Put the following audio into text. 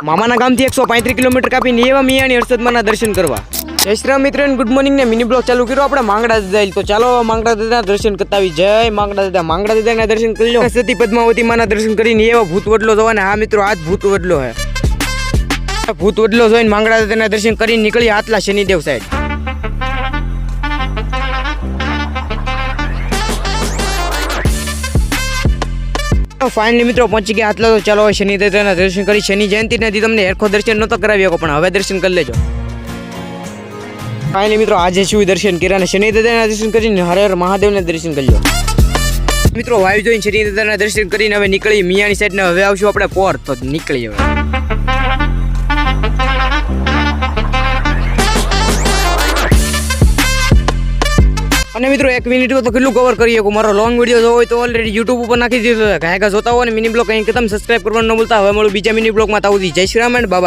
મામાના ગામથી 135 કિલોમીટર કાપીને એવા મિયાણી હર્ષદમાના દર્શન કરવા. જય શ્રી રામ મિત્રો, ગુડ મોર્નિંગ ને મિની બ્લોગ ચાલુ કર્યો આપણે માંગડા દાદા. તો ચાલો માંગડા દાદાના દર્શન કરતા આવી. જય માંગડા દાદા. માંગડા દાદાના દર્શન કરી લો. સતી પદ્માવતી માના દર્શન કરીને એવા ભૂત વડલો જોવાના. હા મિત્રો, આ જ ભૂત વડલો હે. ભૂત વડલો જોઈને માંગડા દાદાના દર્શન કરીને નીકળી આટલા શનિદેવ સાઈડ. ફાઇનલી મિત્રો પહોંચી ગયા આટલા. તો ચાલો હવે શનિ દાદાના દર્શન કરી. શનિ જયંતિ નથી તમને હેરખો દર્શન નહોતો કરાવી શકો, પણ હવે દર્શન કરી લેજો. ફાઇનલી મિત્રો આજે શું દર્શન કર્યા અને શનિ દાદાના દર્શન કરીને હર હર મહાદેવના દર્શન કરી લો. મિત્રો વાયુ જોઈને શનિ દાદાના દર્શન કરીને હવે નીકળી મિયાણી સાઈડ ને હવે આવશું આપણે પોર. તો નીકળી હવે. અને મિત્રો 1 મિનિટમાં તો કેટલું કવર કરી શકું. મારો લોંગ વિડીયો જોવો હોય તો ઓલરેડી યુટ્યુબ ઉપર નાખી દીધો. કાંઈ જોતા હોય ને મિની બ્લોગ કંઈ તમે સબસ્ક્રાઈબ કરવાનું ન ભૂલતા. હવે મળું બીજા મિની બ્લોગમાં. તાવું જય શ્રી રામ એન્ડ બાય.